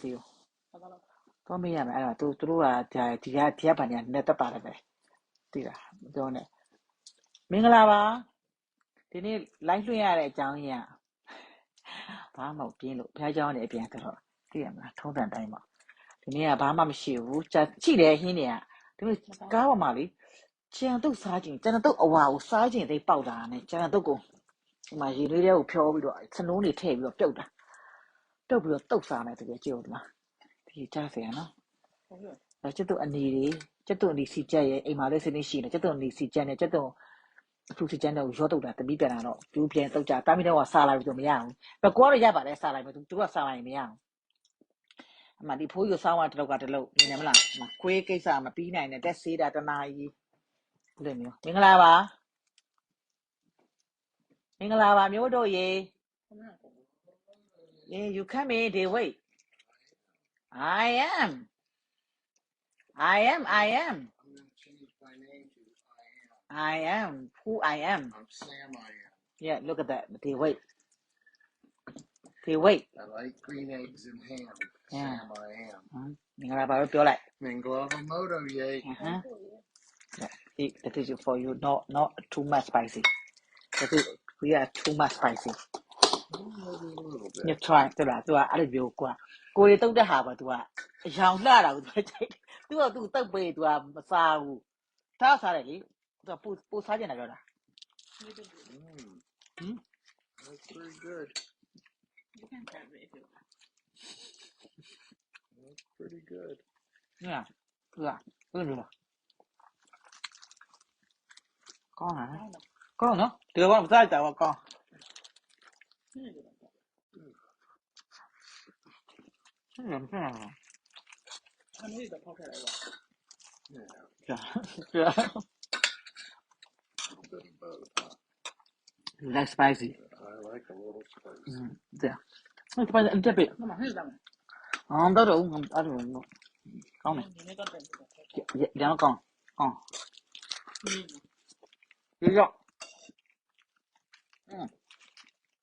သိဘူးတော့မေးရမယ်အဲ့ဒါသူတို့ကဒီကဗန်ညာနဲ့တက်ပါတယ်ပဲသိလားမပြောနဲ့မင်္ဂလာပါဒီနေ့ live လွှင့်ရတဲ့အကြောင်းရင်းဘာမှမပြင်းလို့ဘုရားကျောင်းနေအပြန်တော့သိရမလားထုံးစံတိုင်းပေါ့ဒီနေ့ကဘာမှမရှိဘူးကြည့်တယ်ဟင်းတွေကဒီလိုကားပေါ်မှာလေကျန်တုတ်စားခြင်းကျန်တုတ်အဝါကိုစားခြင်းသိပေါက်တာနဲ့ကျန်တုတ်ကိုဒီမှာရေလေးတွေကိုဖြောပြီးတော့စနိုးတွေထည့်ပြီးတော့ပြုတ်တာပြုတ်ပြီးတော့တုတ်စားမယ်တကယ်ကြည့်ဦးဒီမှာဒီကြားစရာနော်ကျက်တုတ်အနေတွေကျက်တုတ်အနေစီကြက်ရဲ့အိမ်မှာလည်းစနေရှိနေကျက်တုတ်အနေစီကြက်နဲ့ကျက်တုတ်အခုစီကြက်နဲ့ရောတုတ်တာတပိပြန်လာတော့ကျူးပြန်တုတ်ကြတာမီတော့စားလိုက်ပြီးတော့မရဘူးဘကောတော့ရပါတယ်စားလိုက်မယ်သူကစားလိုက်မရဘူးအမှဒီဖိုးရစားဝတလောက်ကတလုံးနေတယ်မလားခွေးကိစ္စမပြီးနိုင်တဲ့တက်ဆေးတာတနာကြီးလို့မျိုးမင်္ဂလာပါမင်္ဂလာပါမျိုးတို့ရေyou come in they wait I am I'm gonna change my name to I am who I am I'm Sam I am. yeah look at that they wait I like green eggs and ham. Yeah. Sam I am. မင်္ဂလာပါလို့ပြောလိုက် Minglava moto yay. That is for you not too much spicy that is we are too much spicy Maybe a little bit. you try 对လား तू ကအဲ့လိုမျိုးကိုရီတုတ်တဲ့ဟာပါ तू ကအယောင်လှတာကို तू ချိန် तू က तू တုတ်ပေး तू ကမစားဘူးထားစားတယ်လေ तू ပိုစားကျင်တာပြောတာ That's pretty good. You can have it if you want. That's pretty good. Yeah သူကအဲ့လိုမျိုးကောင်းလားကောင်းနော်ဒီကောင်မစားကြတော့ကောင်းဆင်းရဲ I know the pocket I want. Yeah. Yeah. A little bit of both. You like spicy? I like a little spicy. Yeah. It's spicy a little bit. Come on, here's that one. အဲ့တော့ကောင်းတယ် You need that. ရမ်းကောင်းဒီတော့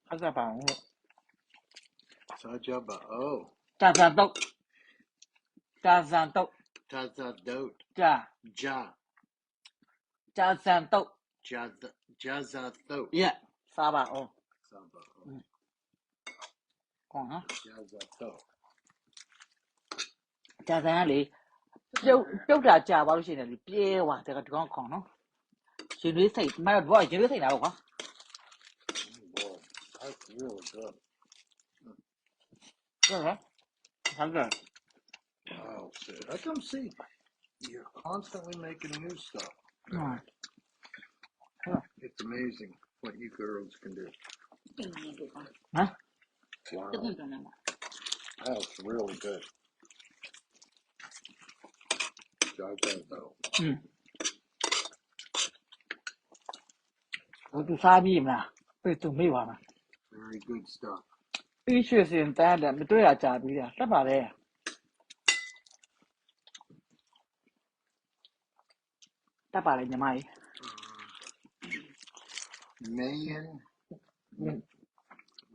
အဲ့ဒါပါဦး Sajaba. Oh. ကြာကြာတော့ Tazadot. ကြာ Ja. ကြာကြာတော့ Jazzathot. yeah စားပါဦး Saba. ကောင်းနော် Jazzathot. ကြာကြာလေပြုတ်တာကြာပါလို့ရှိရင်လေပြဲသွားတယ်ဒီကောင်ကောင်းနော်ရင်လေးစိတ်မတော့ဘောရင်လေးစိတ်လာတော့ကွာ Boy, that's really good. ဟုတ်လားဟုတ်တယ် Wow, Sid. I come see. You're constantly making new stuff. It's amazing what you girls can do. 这个你给放， Huh? 这更重要了。 That's really good. Jazzathot. သူစားပြီးမလားပြေသူမေ့ပါမှာ Very good stuff. ပြီးရွှေစင်တန်းတယ်မတွေ့တာကြာပြီးတာတက်ပါလေတက်ပါလေညီမကြီး Mayan.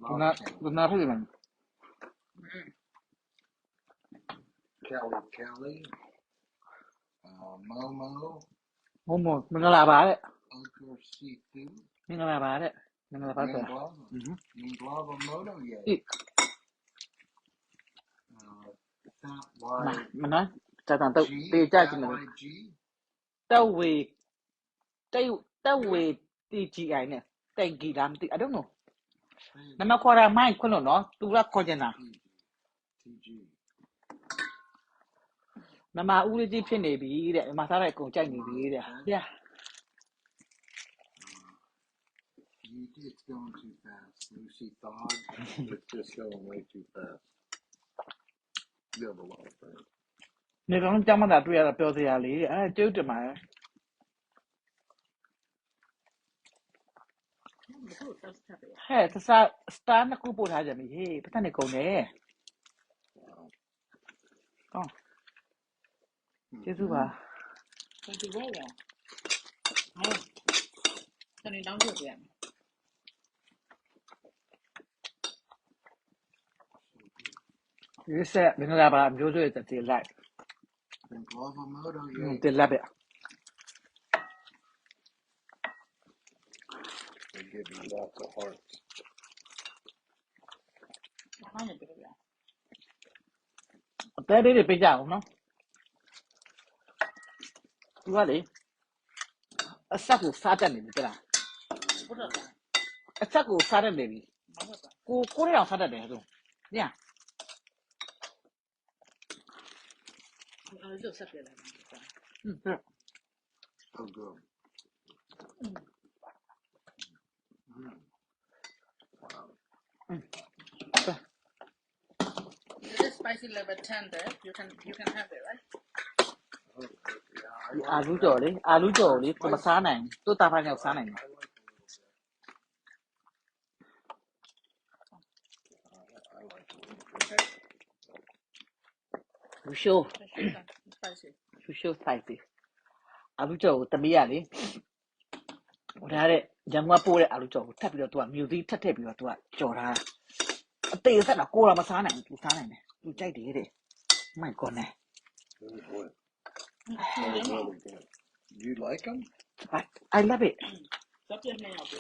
ဘယ်နာဖြစ်လဲ Kelly. Momo. မမမင်္ဂလာပါတဲ့ Uncle Seafood. မင်္ဂလာပါတဲ့မင်္ဂလာပါဆို Minglava Moto yay. အေး Fat မနော်ကြာတော့ပေးကြကြည့်မယ် YG. တက်ဝေ TGI နဲ့တိုင်ဂီလာမသိ I don't know နမခေါ်ရမိုင်းခွလို့နော်သူကခေါ်ချင်တာ TG. မမဦးလေးကြီးဖြစ်နေပြီတဲ့မစားလိုက်ကုန်ကြိုက်နေပြီတဲ့ yeah It's going too fast. Lucy thought it's just going way too fast. You have a lot of friends. နေကောင်ကြမ်းမတာတွေ့ရတာပြောစရာလေးတဲ့အဲကျုပ်တမ ဟဲ့တစားစတာနှစ်ခုပို့ထားကြပြီဟေးပတ်သက်နေကုန်တယ်ကောင်းကျေးဇူးပါ Thank you very much. Oh, 这里当这边。 ဟ ဒီဆက်မင်္ဂလာပါမျိုးတွေတည်လိုက် And Guavamoto, yay. တည်လက်ပဲ They give you lots of hearts. ဘာမှမပြောပြ အသေးလေးတွေပေးကြအောင်နော်သူကလေအဆက်ကိုစားတတ်နေပြီတဲ့လား ဟုတ်တော့ အဆက်ကိုစားတတ်နေပြီ မဟုတ်တော့ ကိုရအောင်စားတတ်တယ်ဆိုည အဲ့ဒါဆက်ပြလိုက် So good. Wow. It is spicy level 10 there. You can have it, right? Oh, yeah, ဒီအာလူးကြော်လေအာလူးကြော်လေသူမစားနိုင်သူ့တာဖိုင်ရောက်စားနိုင်တယ် I like a little bit. I like a little bit. လူရှိုး It's spicy. လူရှိုးဆိုင်စီအာလူးကြော်ကိုတမီးရလေဟိုထားတဲ့ရံကပိုးတဲ့အာလူးကြော်ကိုထပ်ပြီးတော့သူကမြူသီးထပ်ထည့်ပြီးတော့သူကကြော်ထားတာအသေးဆက်တော့ကိုယ်တော့မစားနိုင်ဘူးသူစားနိုင်တယ်သူကြိုက်တယ်တဲ့ my goodness Oh, boy. That was really good. You like them? I love it ဆက်ပြနေအောင်ပြ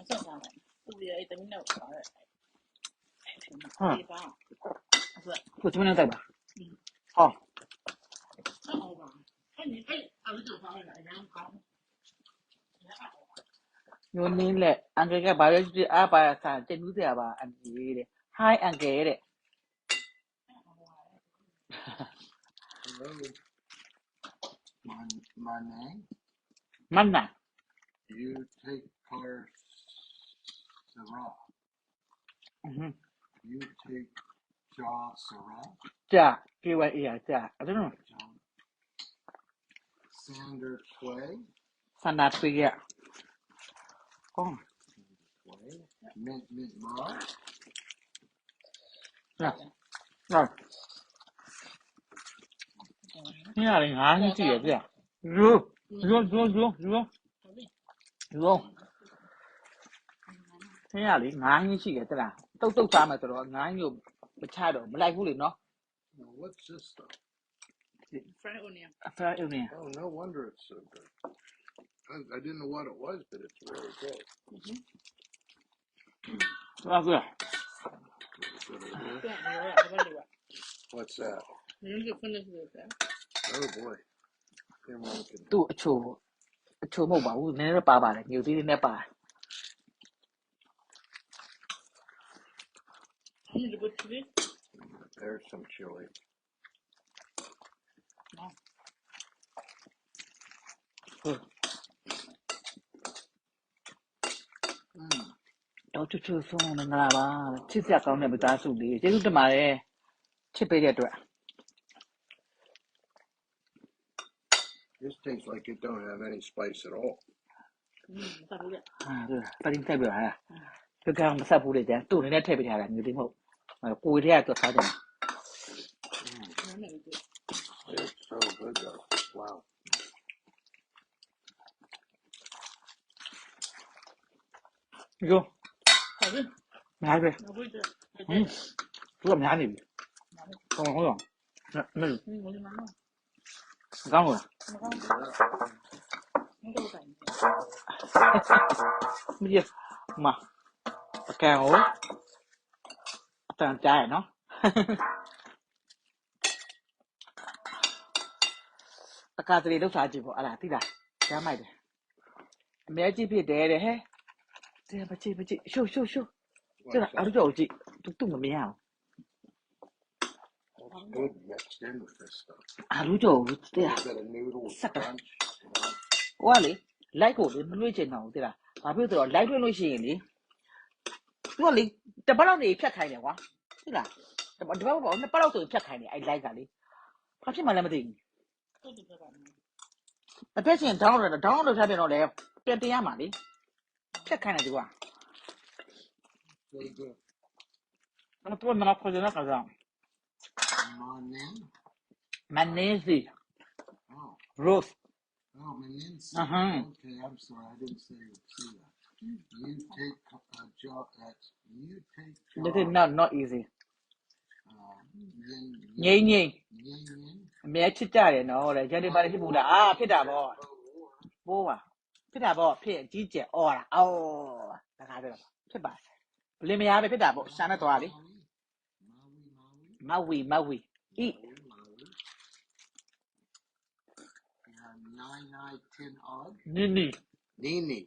အဆက်စားမယ်သူရဲ့အဲ့တမီးနဲ့ပါတဲ့ဒီပါအဲ့ဒါ ကိုချမနဲ့တိုက်ပါဟော ဟုတ်ပါအဲ့ဒီအဲ့ဒါတော့ပါလာအရင်ကောင်း ညိုနင်းလက်အန်ကယ်ကဘာလဲကြည့်အားပါစားတင်နူးစရာပါအန်ကြီးတဲ့ hi uncle တဲ့ Hello. My name? မန်နာ You take car Sarah. You take Jaw Sarah. ကြာ KYA ကြာ I don't know John. Sander Tway. ဆန္ဒထွေးရကောင်း Tway. Mint Mar. လားနော်นี่อะไรငါးကြီးကြည့်ရပြရိုးนี่อะไรငါးကြီးရှိရတလားတုတ်စားမယ်ဆိုတော့ငါးကြီးကိုမချတော့မလိုက်ဘူးလေနော် Now, what's this stuff? fried onion Fried onion Oh, no wonder it's so good. I didn't know what it was, but it's really good. ဟုတ်ကဲ့ Put it over ပြ here. နေရတာဘာလို့လဲ What's that? You can finish this Oh boy. Then we can သူ့အချိုမဟုတ်ပါဘူးနည်းနည်းတော့ပါပါတယ်မြို့သီးလေးနဲ့ပါ How many put chili? there's some chili. No. တော့ချူဆုံးမင်္ဂလာပါချစ်စရာကောင်းတဲ့မိသားစုလေးကျေးဇူးတင်ပါတယ်ချစ်ပေးတဲ့အတွက် This tastes like it don't have any spice at all. စားလို့ရ ဟာဒါပရင်းတက်ပြဟာဒီကောင်မဆက်ဘူးလေကြာသူ့အနေနဲ့ထည့်ပေးထားတာမျိုးသိမဟုတ်ကိုယ်တည်းကသူထားတယ် နားနေပြီ It's so good though. Wow. ရိုး ဟုတ်ပြီ များပဲ နောက်ပြီးတော့ သူကများနေပြီဟုတ်ကောင်းနော် မလို့မလို့ ကောင်းလား မကောင်းဘူးမတော့တိုင်း မကြီးမအကန်ကိုအတန်ကြားရနော်တကားတလေလောက်စားကြည့်ပေါ့အဲ့ဒါသိလားကြားမိုက်တယ်အမဲကြီးဖြစ်တယ်တဲ့ဟဲ့တဲ့မကြည့်ရှုကျ What's လားအဲ့လိုကြည့်သူ့မမြင်အောင် That's good mixed in with this stuff. အဲ့လိုကြောတဲ့ A bit of noodle with Sucker. crunch. You know? ဟိုကလေလိုက်ကိုလေမလွှဲချင်တော့ဘူးသိလားဘာဖြစ်လို့ဆိုတော့လိုက်လွှဲလို့ရှိရင်လေသူကလေတပတ်လောက်နေဖြတ်ခိုင်းတယ်ကွာသိလားတပတ်ပေါ့နှစ်ပတ်လောက်ဆိုဖြတ်ခိုင်းတယ်အဲ့လိုက်ကလေဘာဖြစ်မှလည်းမသိဘူး ဟုတ်တယ်ပါ အဖက်ချင်းဒေါင်းလို့ထားပြန်တော့လေပြန်တင်ရမှာလေဖြတ်ခိုင်းတယ်သူက So good. အဲ့တော့မနာခေါ်ကြတာကစား My name? မနေစီ Oh. rose Oh, Menenzi. Uh-huh. Okay, I'm sorry. I didn't say see that. You take jaw. You take jaw. this is not easy ငိမ့်ငိမ့် yin. အမြဲချစ်ကြတယ်နော်တဲ့ရန်ဒီပါနေဖြစ်ဘူးလားအာဖြစ်တာပေါ့ပိုးပါဖြစ်တာပေါ့ဖြစ်အကြီးကျယ်အော်တာအော်တခါတော့ဖြစ်ပါလင်မယားပဲဖြစ်တာပေါ့ရှာနဲ့သွားလေမဝီ Maui. ဤ 9, 9, 10 odd. နီနီ Nini.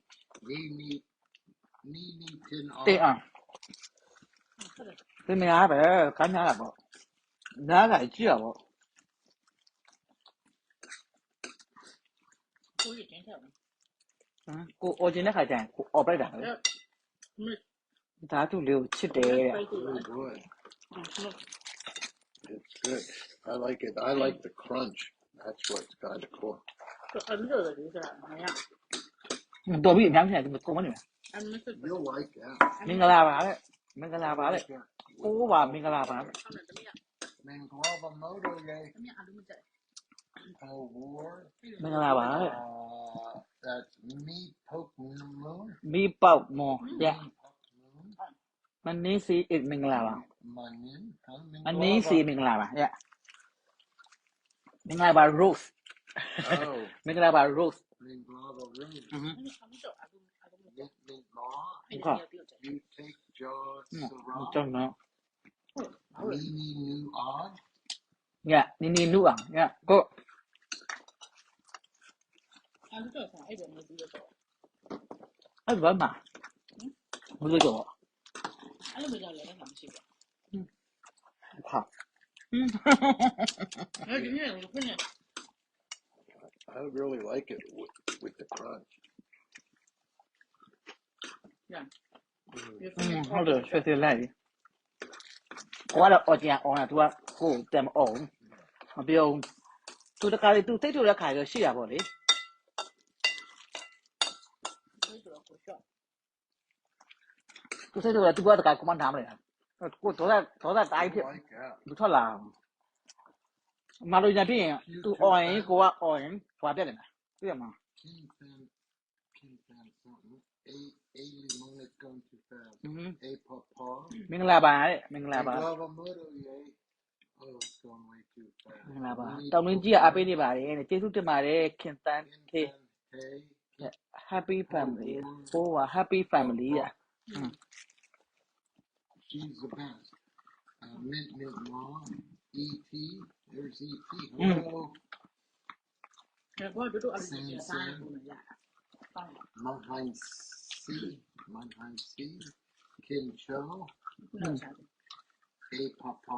10 တေး odd. အောင်လင်မယားပဲခိုင်းရတာပေါ့နားကကြည့်ရပေါ့ ကိုကြီးတင်ချက် ကိုအော်ဂျင်တဲ့ခါကျရင်ကိုအော်ပလိုက်တာပဲ မစ် ဓာတုလေးကိုချစ်တယ်တဲ့ ပိုက်တယ် Oh boy. It's good. I like it. I like the crunch. That's what's kind of cool. အဲ့လိုလေဒီကမရ တော်ပြီအများကြီးတယ်ကိုမနေ အမစ် You'll like that. မင်္ဂလာပါတဲ့မင်္ဂလာပါတဲ့ကိုပါမင်္ဂလာပါ ဆောင်းတယ်တမီး Manglava moto yay. တမီးအလူမကြိုက် Oh war. မင်္ဂလာပါတဲ့ That's me poke moon. မီးပေါက်မွန်ရ Me poke moon. မနင်းစီမင်္ဂလာပါ Manin. မနင်းစီမင်္ဂလာပါရမင်္ဂလာပါ rose Oh. မင်္ဂလာပါ rose Manglava room. အမစ်တော့အလူမကြိုက် Mint law. အဲ့ဒါပြောကြ You take jaw ကျောင်း sarah. နော် Mini new odd. ရနီနီနုအောင်ရကို အလူတော့အဲ့ဒါမျိုးပြီးတော့ အဲ့ဘာမှမလို့တော့ အဲ့လိုမျိုးလည်းမရှိဘူး ဟာ အဲ့ဒီနေ့ကိုဖြစ်နေ I really like it with the crunch. ရ ဟုတ်တယ်ဆွဲသေးလိုက်ကိုကတော့အော်ဂျင်အောင်တာသူကကိုတမ်အောင်မပြောသူတခါလေသူစိတ်ထုတ်တဲ့ခါကျရှိတာပေါ့လေ ဆိုတော့ကိုရှော့ သူစိတ်ထုတ်တယ်သူကတခါကွန်မန်ထားမလဲကိုဒေါသတိုင်းဖြစ် Like that. သူထွက်လာမလို့ညဖြစ်ရင်သူအော်ရင်ကိုကအော်ရင်ဟွာပြက်တယ်လားသိရမလား King fan something. A limon is going too fast. อืม A papa. မင်္ဂလာပါတဲ့မင်္ဂလာပါ Manglava moto yay. Oh, it's going way too fast. မင်္ဂလာပါတောင်းရင်းကြီးကအပေးနေပါတယ်တဲ့ကျေးဇူးတင်ပါတယ်ခင်တန်းခေ Hey. happy family ဟိုက happy family อ่ะ She's the best. Mint mom. E.T. There's E.T. Hello. ကိုတို့အလူကြီးစားနေပုံရတာ Manheim C. Kim Cho. ခုနကစားတယ် A papa.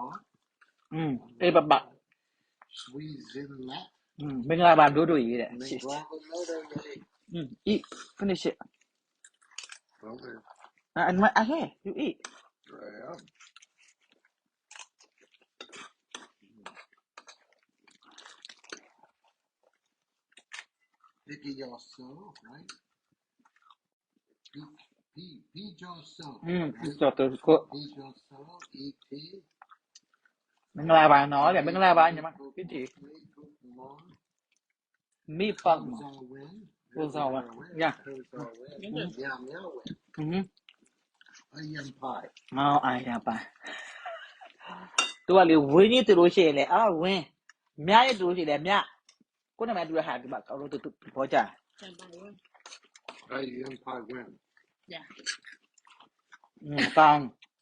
အေးပပ Squeeze in that. မင်္ဂလာပါတို့တို့ရေးတဲ့ Manglava moto yay. eat finish it Okay. and okay you eat Yeah. Vicky Yosso, right? P. Josso. ကြောက်တော့ကို P. Josso, E.T. မင်္ဂလာပါနော်တဲ့မင်္ဂလာပါညီမပြည့်ကြည်မိပတ် Win. Kozawa. Yeah. Win. Yeah, meow win. อืม A yum pie. မောင်အိုင်ရပါသူကလေဝင်းကြီးတူလို့ရှိရင်လေဝင်းမြရတူလို့ရှိရင်လေမြကိုနာမည်တူရဟာဒီမှာကောလို့တူဘောကြ ကျန်ပါဝင် A yum pie win. ရ ကောင်း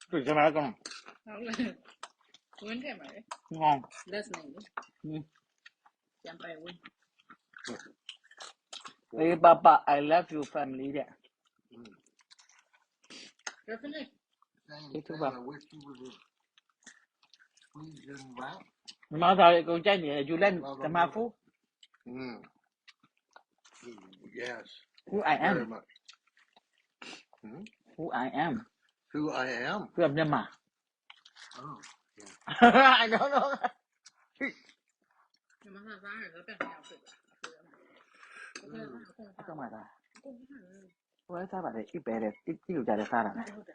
သူကျမကောင်း ဟုတ်လေဝင်တယ်မှာလေ ငေါ let's name ကျန်ပါဝင် အေးပပ I love you family တဲ့ definitely Same It's thing. about- I wish you would have squeezed in wrap. မမသားအကုန်ကြိုက်နေတယ်ယူလက်ဓမ္မဖူ Mm. Yes. who I am Very much. who I am Who I am. သူကမြန်မာ Oh. I don't know 你们看啥人都变成要睡的，睡的嘛。我跟他共 အတော့မှသာ 共犯人， ဝဲစားပါတယ်အိပဲတဲ့တိကိုကြတဲ့စားတာ 那以后的，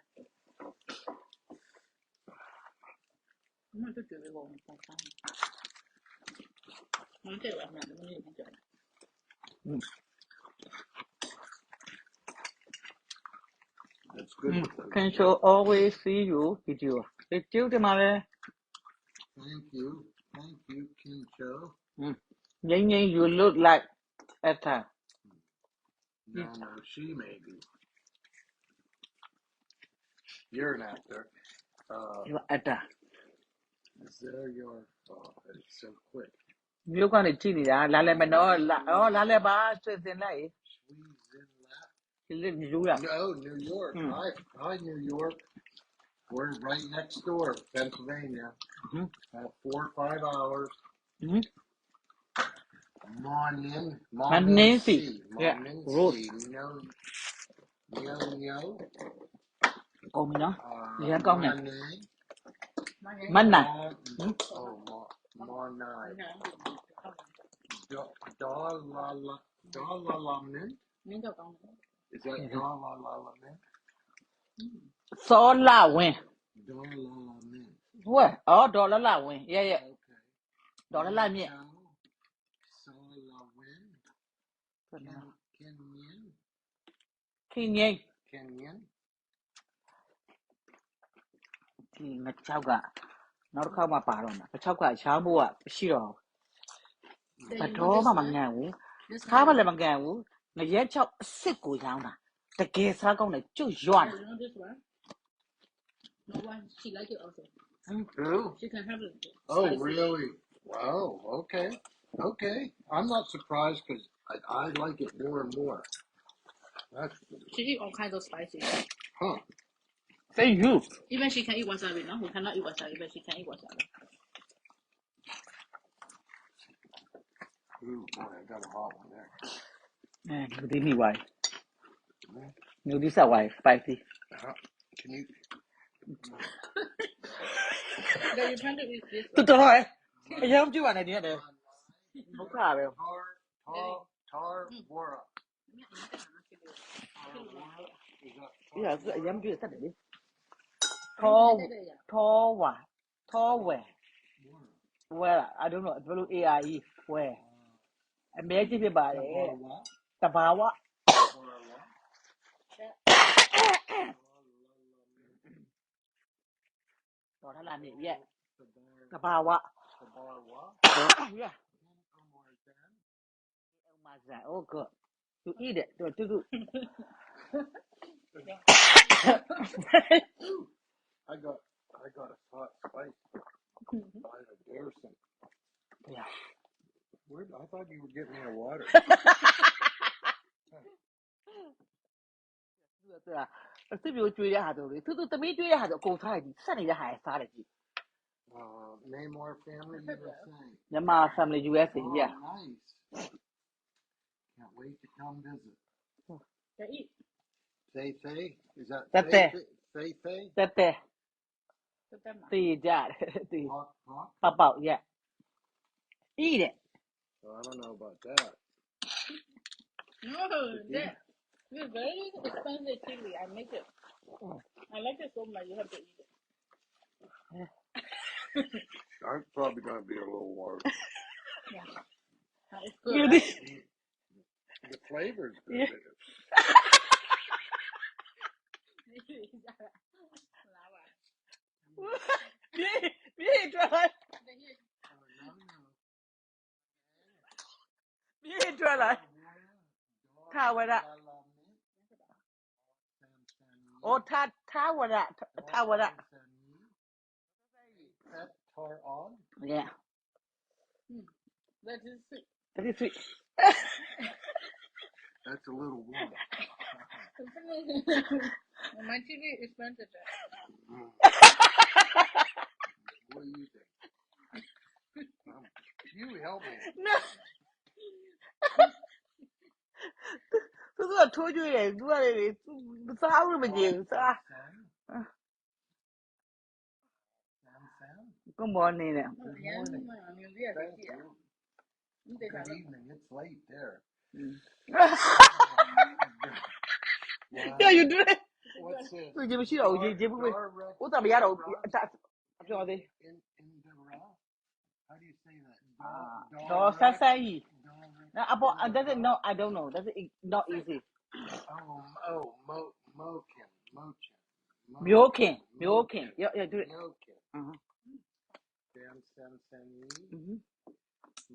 我们就觉得我们共犯。我们这个买的东西很久了， That's good. with the- can show always see you video ဒီကျုပ်ဒီမှာလဲ Thank you, Kincho. Ning, you look like Etta. No, she may be. You're an actor. You are Etta. Is there your? Oh, it's so quick. You can see it. La le no. La le ba. Squeeze in like. Squeeze in lap. You live in New York. No, New York. Hi, New York. We're right next door, Pennsylvania. 4 or 5 hours. Manensi. Yeah. Road. No. Oh, me no. Yeah, come here. Manai. Manna. Monai. Dalalamin. Mình đâu con nữa. Is that Dalalamin? So la win. Dalalamin. What? Oh, dollar la win. Yeah. Okay. Dollar la me. Solawin. Kenyan. Kenyan. ဒီငါချောက်ကနောက်တစ်ခါမှပါတော့မှာငါချောက်ကရောင်းဖို့ကရှိတော့ဘတော်မှမငန်ဘူးစားပါလည်းမငန်ဘူးငရဲချောက်အစ်စ်ကိုရောင်းတာတကယ်စားကောင်းတယ်ကျွတ်ရွာ You know this one? No one. She like it also. Who? She can have it. Oh, really? Wow. Okay. I'm not surprised because I like it more and more. That's She eat all kinds of spices. huh. Say you Even she can eat wasabi. No, we cannot eat wasabi, but she can eat wasabi. Ooh, boy, I got a hot one there. ငါဒီမိဝိုင်းညဒီစားဝိုင်း spicy Can you? But you trying to eat this တော်တော်ရဲ့အရင်ကြည့်ပါနဲ့ဒီရတယ်ဒုက္ခပဲ Tar Bora. Is that ဒီကအရင်ကြည့်တက်တယ်လေထောဝယ်ဝယ် I don't know ဘယ်လို ARE ဝယ်အမဲကြည့်ဖြစ်ပါတယ်တဘာဝတော်ထလာနေရဲ့တဘာဝ yeah oh good you eat it do I got a hot spice. I had a Garrison. yeah I thought you were getting me a water. သူမျိုးကျွေးရဟာတို့လေသူသမီးကျွေးရဟာတို့အကုန်စားတယ်ဆက်နေတဲ့ဟာစားတယ်ကြည့် Namor family USA. မြန်မာ family USA yeah Nice. Can't wait to come visit. They eat. Say. Is that Say? Say? တက်တဲ့ Put them တေးကြတယ်တေး Hot. ပေါက် yeah eat it Well, I don't know about that. No, that is very expensive chili. I make it. I like it so much. You have to eat it. I'm probably gonna be a little water. Yeah. It's good. Right? The flavor's good. Yeah. Bien, Jola. Tawara. Oh, Tawara. Tar on. Yeah. That is sweet. That is sweet. That's a little warm. My TV is expensive. What do you think? You help me. No. သူကထိုးကြွေးတယ်သူကလေမစားဘူးမကြည့်ဘူးစား Good morning. Good evening. It's late there. Yeah, you do it. What's this? သူကြည့်မရှိတော့ဘူးကြည့်ဘူးပဲဥစ္စာမရတော့ဘူးအပြောသေး How do you say that? တော့ဆက်ဆက်ကြီး No, that's it. No, I don't know. That's not easy. Mochin. Milking. Yeah, do it. Milking. Sam Samsani,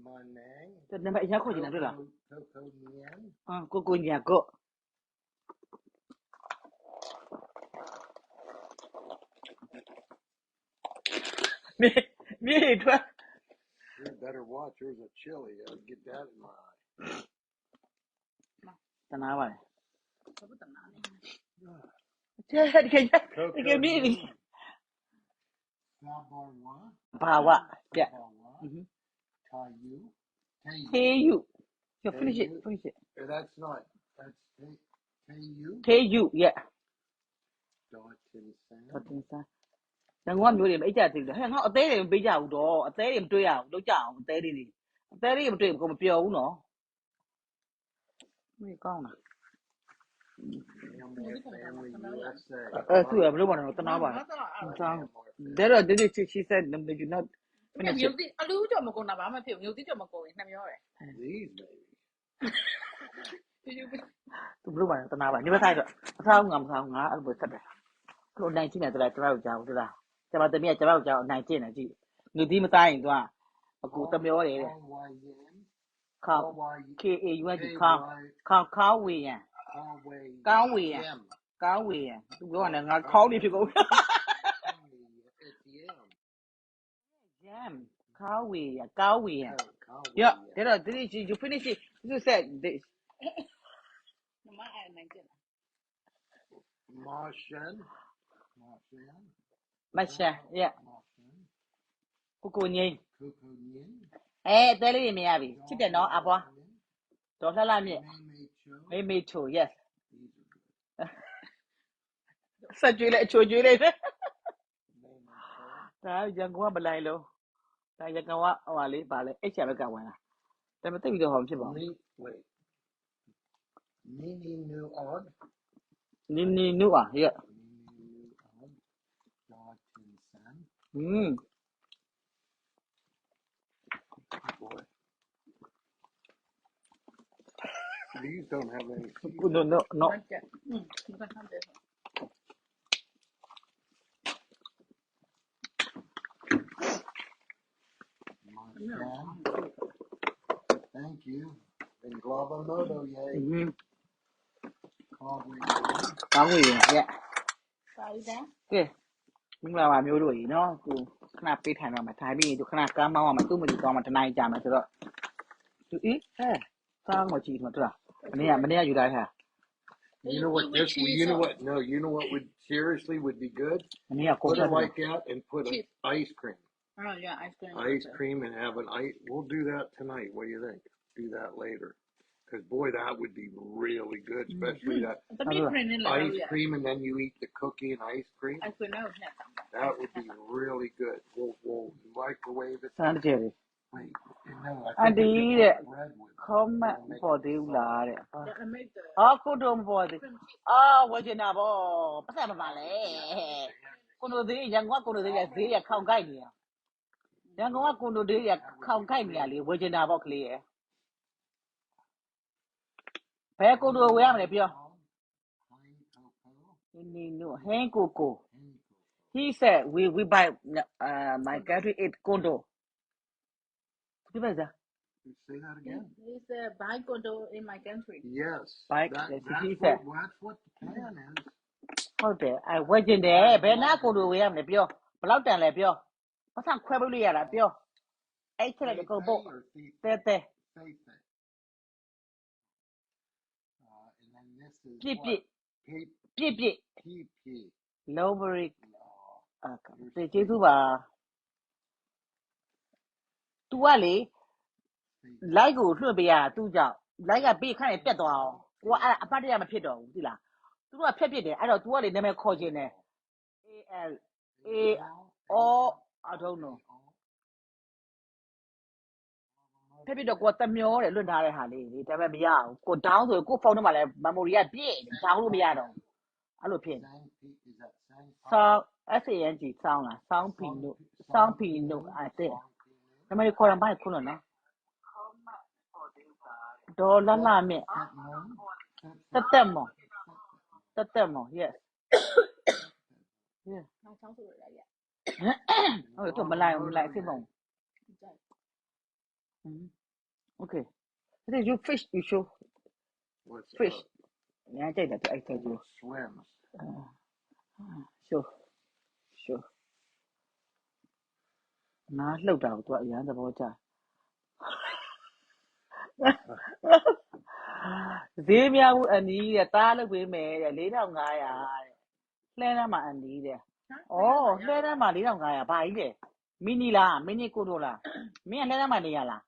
ဟွန်း Manang, 这那么一下靠近了对了 Coco Nian, ကိုညာကိုမြေထွက် you better watch. There's a chili. I'll get that in my eye. တနာပါလေ ဘာလို့တနာလဲ ကျဲဒီက Coco မြေ Nian, Sabarwa, ဘာဝပြ Sabarwa, Tayu, သေးယူ you Tayu. finish it That's not. That's Tayu. သေးယူ yeah Dawson Sam. တော်တင်စားငါကမျိုးတွေမအိတ်ကြသေးဘူးဟဲ့ငါအသေးတွေမပေးကြဘူးတော့အသေးတွေမတွေ့ရဘူးလောက်ကြအောင်အသေးတွေမတွေ့ဘူးကိုမပြောဘူးနော်မင်းကောင်းလား Family USA. သူရဘလို့ပါတော့တနာပါ ငါတော့ လားတောင်းဒါတော့ did she said no they do not အဲ့ finish မျိုး it တိအလူးကြော်မကုန်တာဘာမှဖြစ်ဘူးမျိုးတိကြော်မကုန်ရင်နှစ်မျောတယ် These babies. သူဘလို့ပါတော့တနာပါနေမဆိုင်တော့အထားငါမဆောင်ငါအဲ့လိုဆက်တယ်ကိုနိုင်ချင်းတယ်တလားကျမတို့ကြောက်တလားကျမတမီးကကျမတို့ကြောက်နိုင်ချင်းတယ်ကြည့်လူသီးမတိုင်းသူကအကူတမျောတယ်တဲ့ ခေါ KAUN ခေါဝေးရန်ကောင်းဝေးရန်သူပြောတယ်ငါခေါင်းနေဖြစ်ကုန် jam ခေါဝေးရန်ကောင်းဝေးရန် yeah that did you finish it you said this မမအဲ့နိုင်ကျင် Marshan. မရှာ yeah ကိုငိမ့် Coco Nian. အဲအသေးလေးတွေမြင်ရပြီချစ်တယ်နော်အဘွားဒေါ်လှလှမြင့် မေချို yes ဆက်ကြွေးလိုက်အချိုကြွေးလိုက်ဒါရန်ကုန်ကမလိုက်လို့ဒါရန်ကုန်ကဟိုပါလေပါလေအိတ်ချာဘက်ကဝင်လာဒါပေမဲ့တိတ်ပြီးတော့ဟောမဖြစ်ပါဘူး Wait. Nini New Odd. နီနုอ่ะ yeah Nini New Odd. Dawson Sam. อืม Boy. These don't have any. no မကျမကဟမ်းတယ် Marshan. Thank you. And Glava Moto, อื yay. ม Calgary. ကောင်းပြီ yeah ပါရီတာ ကဲမင်္ဂလာပါမျိုးတို့ကြီးเนาะကိုခဏပေးထိုင်တော့မှာထိုင်ပြီးသူခဏကမ်းမောင်းအောင်မှာသူ့မကြီးကောင်းမှာတနိုင်ကြာမှာဆိုတော့သူဟဲစားမကြည့်မှာတူလားမနေ့ကယူလိုက်ဟာ You know what this? You know what? No, you know what would seriously would be good? မနေ့ကကို Put စား it တယ် like that and put Cheap. ice cream. Oh yeah ice cream Ice cream and have an ice. We'll do that tonight. What do you think? Do that later. Because boy, that would be really good, especially that သမီး cream နဲ့လာလို့ ice ရ cream and then you eat the cookie and ice cream. ice cream နဲ့နဲ့ That would be really good. We'll microwave it. စမ်းကြည့်တယ် Wait, no, I And think eat it's it. put bread with it. ခေါမပေါ်သေးဘူးလားတဲ့ I made the ခုတော့မပေါ်သေးဝယ်ချင်တာဗောပတ်သက်မပါလဲကိုလိုသေးရန်ကုန်ကကိုလိုသေးရဈေးရခေါင်ကိုက်နေရန်ကုန်ကကိုလိုသေးရခေါင်ကိုက်နေရလေဝယ်ချင်တာဗောကလေးရဘယ်ကိုလိုဝယ်ရမလဲပြော Pine cocoa. နီနိုဟင်းကိုကို Pine cocoa. he said we buy my country it condo ဒီပါစား Say that again. it's a buy condo in my country Yes. Bike, That, yes, that's, he what, said. that's what the plan is. ဟုတ်တယ်ဝယ်ချင်တယ်ဘယ်နာကိုလိုဝယ်ရမလဲပြောဘယ်လောက်တန်လဲပြောပတ်စံခွဲပေးလို့ရတာပြောအဲ့ချက်လိုက်ကိုပို့ Or thief, တဲတဲ faith it. And then this is ပြစ် what? ပြစ် PP. lowbury Oh, တေကျေးဇူးပါ तू ကလေ faith. like ကိုလွှင့်ပေးရတာ तू ကြောင့် like ကပေးခိုင်းရင်ပြတ်သွားအောင်ကိုကအဲ့အပတ်တရမဖြစ်တော့ဘူးသိလားသူတို့ကဖြတ်ပြစ်တယ်အဲ့တော့ तू ကလေနာမည်ခေါ်ခြင်းတယ် AL O I don't know ဖြတ်ပြစ်တော့ကိုကတမျောတယ်လွှင့်ထားတဲ့ဟာလေးလေဒါပေမဲ့မရဘူးကို down ဆိုကိုဖုန်းထဲမှာလဲ memory ကပြည့်တယ် down လို့မရတော့ဘူးအဲ့လိုဖြစ်နေ Is that Sang? sound SANG sound လား sound pino I think ဒါပေမဲ့ခေါ်ရမိုက်ခုနော်နော်ဒေါ်လာလာမြင့် တက်မော် yes နောက်ချောင်းဆိုရရ ဟုတ်တော့မလိုက်ဘူးမလိုက်အစ်မ Okay this is you fish you show What's fish ညာကြိုက်တယ်သူအဲ့ထိုက် you swims? show show ငါလှုပ်တာကိုသူကအရန်သဘောကျဈေးများဘူးအနီးတဲ့တားလုပ်ပေးမယ်တဲ့4500တဲ့လှဲတန်းမှာအနီးတဲ့ဩလှဲတန်းမှာ4500ဘာကြီးလဲမီနီလားမီနီကိုတိုလားမင်းကလှဲတန်းမှာနေရလား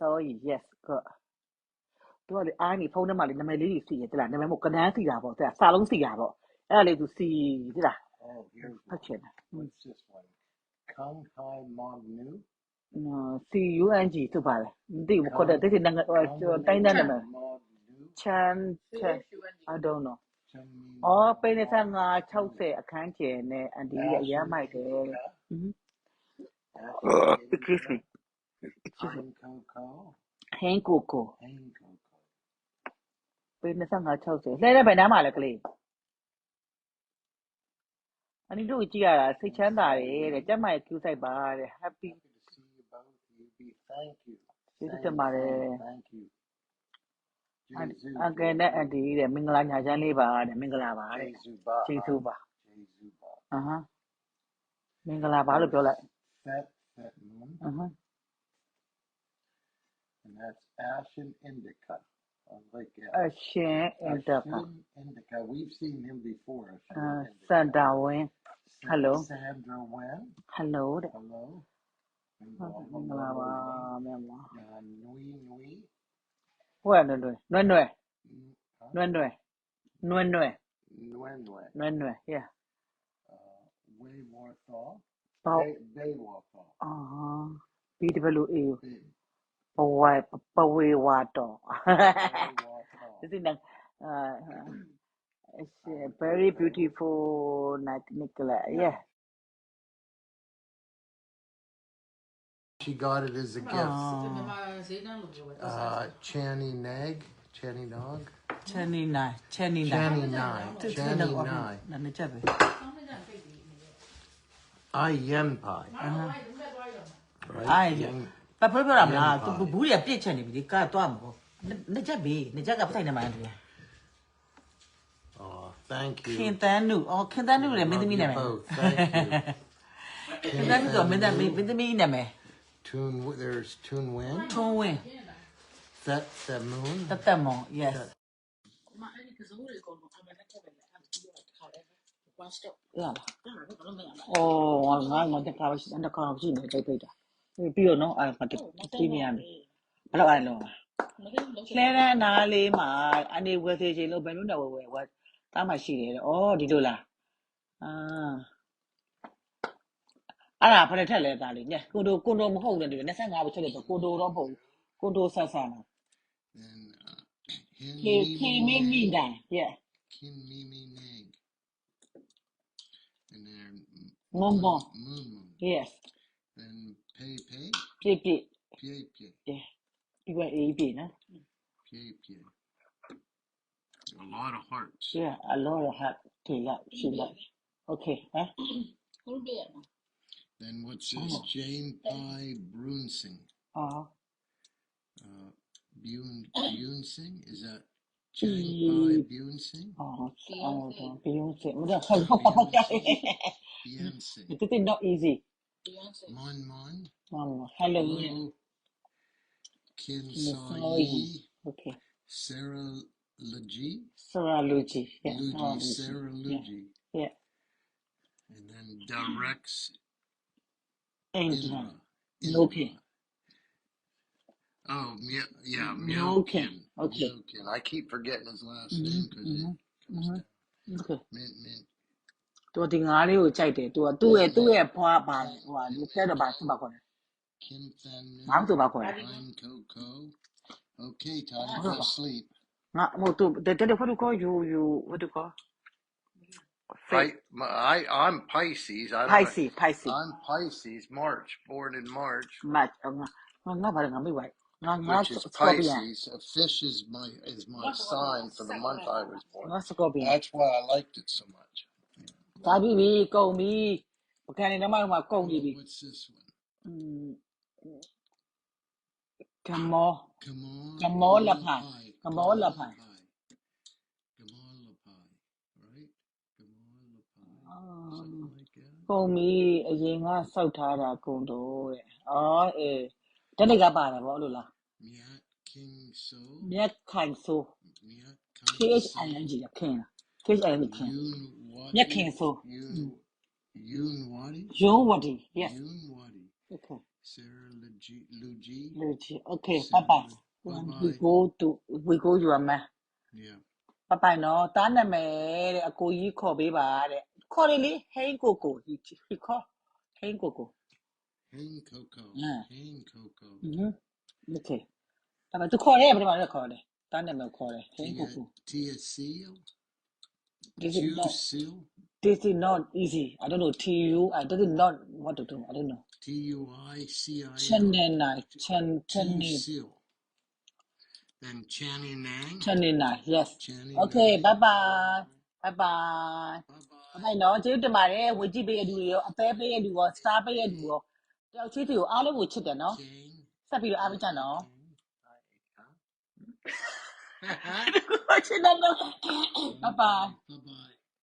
sorry yes good သူကလေအားနေဖုန်းထဲမှာလေနာမည်လေးတွေစီးရတယ်လားနာမည်မို့ကနန်းစီတာပေါ့တဲ့စာလုံးစီတာပေါ့အဲ့ဒါလေးသူစီသိလား Oh, here's ဖတ်ချင်တယ် what's this one? Kung Hai Mon Nu. CUNG သူပါလေမသိဘူးခေါ်တဲ့တိတိနိုင်ငံတိုင်းတန်းနာမည် Mon Nu. Chan I don't know အော်ပိနေစား960အခန်းကျယ်နဲ့အန်ဒီရဲ့အရမ်းမိုက်တယ် excuse me Hang Coco. ဟင်းကိုကို Hang Coco. ပိနေစား960လှဲတဲ့ဘယ်နားမှာလဲကလေးအနီတို့ကြည့်ရတာစိတ်ချမ်းသာတယ်တဲ့ကျမရဲ့ Q site ပါတဲ့ happy Happy to see you both. Thank you. ကျေးဇူးတင်ပါတယ် Thank you. အန်ကယ်နဲ့အန်တီတဲ့မင်္ဂလာညာချမ်းလေးပါတဲ့မင်္ဂလာပါတဲ့ Jesu Ba. ကျေးဇူးပါ Jesu Ba. မင်္ဂလာပါလို့ပြောလိုက် Fet Moon. And that's Ashen Indica. I like that. အရှင်အင်တာပါ Ashen Indica. We've seen him before. Ashen စန်တာဝင်း hello Sandra Wen. hello တဲ့ Hello. မင်္ဂလာပါမြန်မာ Nui Nui. ဟုတ်ရနွယ်နွယ်နွယ်နွယ်နွယ်နွယ်နွယ် Nuen Nuen. နွယ်နွယ် yeah Way More Thaw. ပေါ့ Bay War Thaw. BWA ပဝေဝါတော် this is it's a very beautiful night Nicola yeah She got it as a gift. Channy Nag. Channy Nog. Channy nine Channy Channy nine Nine. Channy Nine. နာနေချက်ပဲ I Yen Pai. အိုင်ပပပြောရမလားသူဘူးတွေကပြစ်ချက်နေပြီကတော့မှာပေါ့နေချက်ပဲနေချက်ကဖထိုင်နေမှာတူ Oh, thank you. ခင်တန်းနုခင်တန်းနုလည်းမင်းသမီးနာမည် Both. Thank you. ခင်တန်းနုဆိုမင်းသမီးနာမည် There's Toon Win. ထွန်းဝင်း That Moon. တက်မောင် yes မအဲ့ဒီကစိုးတွေကိုအမှန်တကယ်ပဲအဲ့ဒီတော့ခါတယ် one stop ရလား အဲ့ဒါကတော့မရဘူး ငါတခါရှိနေတိတ်တာပြီးတော့နော်အဲ့ဒါတီးမရမယ်ဘယ်တော့အဲ့လုံးလှဲတန်းနားလေးမှာအနေဝယ်သေးချင်လို့ဘယ်လိုနဲ့ဝယ်တားမှရှိတယ်ဒီလိုလားအဲ့ဒါဖရက်ထက်လဲသားလေးညကွန်ဒိုမဟုတ်တယ်25ပဲချက်လို့ကွန်ဒိုတော့မဟုတ်ကွန်ဒိုဆန်လား Then Mimi Dan yeah Kin Mimi Nag. And then Moon Moon. yes Then Pei Pei. ပြည့် Pei Pei. yeah ဒီကအေးပြည့်နော် Pei Pei. A lot of hearts. yeah a lot of hat ထေလိုက်ရှိလိုက် okay ဟုတ်တယ်နော် Then what's this? Jane Pai Brunsing. Bunsing? Is that Jane Pai Bunsing? Beyonce မဟုတ် Beyonce. this is not easy Mon. hello Kin Sayi. okay Sarah Luji. Sarah Luji yeah Sarah Luji. yeah And then Direx Indra Indra. Oh, yeah, Myokin. Okay. Myokin. I keep forgetting his last name because it comes down. okay Mint. သူဒီငါးလေးကိုကြိုက်တယ်သူ့ရဲ့ဖွားပါဒီဖက်တော့ပါစပါခေါ်တယ် Kim Fan. ငါ့သူပါခေါ်တယ် I'm Coco. Okay, time to go to sleep. ငါဟိုသူတဲ့ what do you call you what do you call I'm Pisces. Pisces I'm Pisces. March. Born in March. match ငါဘာလဲငါမေ့ပါငါ Which is Pisces. A fish is my sign for the month I was born. Scorpion. That's why I liked it so much. ဒါပြီပြီကုန်ပြီပကံနေတော့မှကုန်နေပြီ What's this one? ကမော Kamal Lapai. Kamal Lapai. Lapai. Kamal Lapai. Right? Kamal Lapai. Ah. Something like that. ကုန်ပြီအရင်ကစောက်ထားတာကုန်တော့တဲ့အော်အေးတနေ့ကပါတယ်ဗောလို့လား Miat King So. မြက်ခိုင်ဆို Miat KHING King ရခင်လား KHING ခင် Yun မြက် Wadi. ခင်ဆို Yun Wadi. ယွန်းဝတီ yes Yun Wadi. okay Sarah Luji. Luigi okay bye bye we go your man Yeah. bye bye နော်တားနာမည်တဲ့အကိုကြီးခေါ်ပေးပါတဲ့ခေါ်တယ်လေဟိန်းကိုကို he call ဟိန်းကိုကို Hang Coco. Yeah. Hang Coco. okay ဒါပေမဲ့သူခေါ်တယ်ပထမတော့ခေါ်တယ်တားနာမည်ခေါ်တယ်ဟိန်းကိုကို Tia Seal. this is Chu not Seal. this is not easy I don't know TU I this is not what to do I don't know TUICIL. Chanenai Chu Chanenai Seal. Then Channing Nang. Chanenai yes Channing okay Nang. bye bye bye bye Bye-bye. အဲ့နော်ကျေးဇူးတင်ပါတယ်ဝေကြည့်ပေးရတူတွေရောအသေးပေးရတူရောစတားပေးရတူရောတယောက်ချင်းစီကိုအားလုံးကိုချစ်တယ်နော် King. ဆက်ပြီးတော့အားပေးကြနော် King.ချစ်တယ်နော် bye bye Bye-bye.